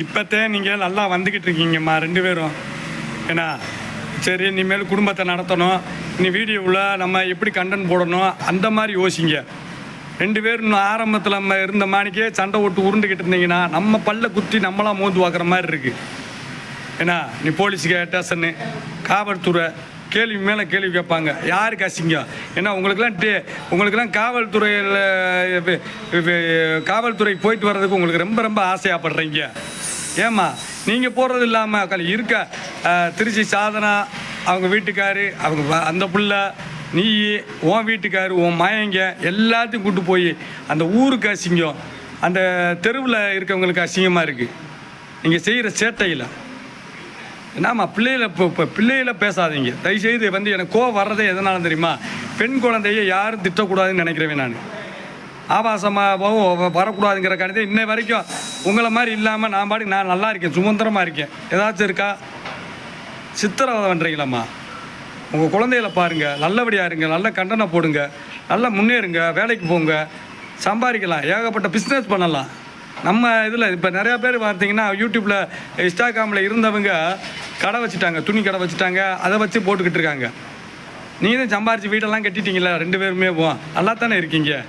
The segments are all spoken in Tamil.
இப்போத்தே நீங்கள் நல்லா வந்துக்கிட்டு இருக்கீங்கம்மா 2 பேரும். ஏன்னா சரி இனிமேல் குடும்பத்தை நடத்தணும், இனி வீடியோவில் நம்ம எப்படி கண்டென்ட் போடணும் அந்த மாதிரி யோசிங்க. 2 பேரும் இன்னும் ஆரம்பத்தில் நம்ம இருந்த மாணிக்கே சண்டை ஓட்டு உருண்டுக்கிட்டு இருந்தீங்கன்னா நம்ம பல்ல குத்தி நம்மளாம் மோந்து பார்க்குற மாதிரி இருக்குது. ஏன்னா நீ போலீஸுக்கு ஸ்டேஷனு காவல்துறை கேள்வி மேலே கேள்வி கேட்பாங்க. யாருக்கு அசிங்கம்? ஏன்னா உங்களுக்கெல்லாம் காவல்துறை போயிட்டு வர்றதுக்கு உங்களுக்கு ரொம்ப ரொம்ப ஆசையாகப்படுறீங்க. ஏம்மா நீங்கள் போகிறது இல்லாமல் இருக்க திருச்சி சாதனா அவங்க வீட்டுக்காரு அவங்க அந்த புள்ள நீ உன் வீட்டுக்காரு உன் மயங்க எல்லாத்தையும் கூப்பிட்டு போய் அந்த ஊருக்கு அசிங்கம், அந்த தெருவில் இருக்கவங்களுக்கு அசிங்கமாக இருக்குது நீங்கள் செய்கிற சேட்டையில். என்னம்மா பிள்ளைகளை பேசாதீங்க தயவுசெய்து. எனக்கு கோவம் வர்றதே எதனால தெரியுமா? பெண் குழந்தைய யாரும் திட்டக்கூடாதுன்னு நினைக்கிறேன். நான் ஆபாசமாகவும் வரக்கூடாதுங்கிற கணத்தை இன்ன வரைக்கும் உங்களை மாதிரி இல்லாமல் நான் நல்லா இருக்கேன், சுதந்திரமாக இருக்கேன். ஏதாச்சும் இருக்கா? சித்திரவதை பண்ணுறீங்களாம்மா? உங்கள் குழந்தைகளை பாருங்கள், நல்லபடியாக இருங்க, நல்ல கண்டனை போடுங்க, நல்லா முன்னேறுங்க, வேலைக்கு போங்க, சம்பாதிக்கலாம், ஏகப்பட்ட பிஸ்னஸ் பண்ணலாம். நம்ம இதில் இப்போ நிறையா பேர் பார்த்தீங்கன்னா யூடியூப்பில் இன்ஸ்டாகிராமில் இருந்தவங்க கடை வச்சுட்டாங்க, துணி கடை வச்சுட்டாங்க, அதை வச்சு போட்டுக்கிட்டு இருக்காங்க. நீங்கள் தான் சம்பாரித்து வீடெல்லாம் கட்டிட்டீங்களா 2 பேருமே நல்லா தானே இருக்கீங்க.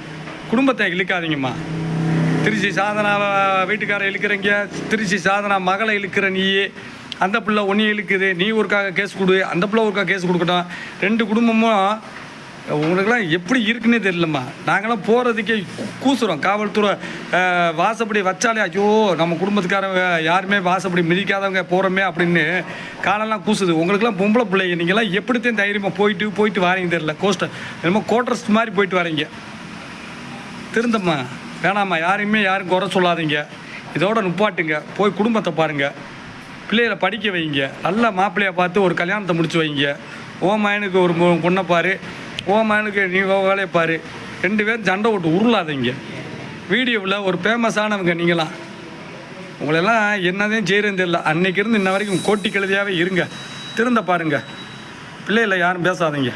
குடும்பத்தை இழுக்காதீங்கம்மா. திருச்சி சாதனாவை வீட்டுக்காரை இழுக்கிறீங்க, திருச்சி சாதனா மகளை இழுக்கிற நீ, அந்த பிள்ளை ஒன்றையும் இழுக்குது, நீ ஒருக்காக கேஸ் கொடு, அந்த பிள்ளை ஒருக்காக கேஸ் கொடுக்கட்டும். 2 குடும்பமும் உங்களுக்கெல்லாம் எப்படி இருக்குன்னே தெரியலம்மா. நாங்களாம் போகிறதுக்கே கூசுகிறோம். காவல்துறை வாசப்படி வச்சாலே ஐயோ நம்ம குடும்பத்துக்காரங்க யாருமே வாசப்படி மிதிக்காதவங்க போகிறோமே அப்படின்னு காலெல்லாம் கூசுது. உங்களுக்கெல்லாம் பொம்பளை பிள்ளைங்க, நீங்கள்லாம் எப்படித்தான் தைரியமாக போயிட்டு வாரீங்க தெரியல. என்னமோ கோட்ரஸ் மாதிரி போயிட்டு வரீங்க. திருந்தம்மா, வேணாம்மா, யாரும் குறை சொல்லாதீங்க. இதோட நிப்பாட்டுங்க, போய் குடும்பத்தை பாருங்கள், பிள்ளைகளை படிக்க வைங்க, நல்ல மாப்பிள்ளையை பார்த்து ஒரு கல்யாணத்தை முடிச்சு வைங்க. ஓ மயனுக்கு ஒரு பொண்ணை பாரு, ஓ மயனுக்கு நீ வேலையை பாரு. 2 பேரும் சண்டை ஓட்டு உருளாதீங்க. வீடியோவில் ஒரு ஃபேமஸானவங்க நீங்களாம். உங்களெல்லாம் என்னதையும் செய்கிறேன்னு தெரியல. அன்னைக்கு இருந்து இன்ன வரைக்கும் கோட்டி கழுதியாகவே இருங்க. திருந்த பாருங்கள், பிள்ளைகளை யாரும் பேசாதீங்க.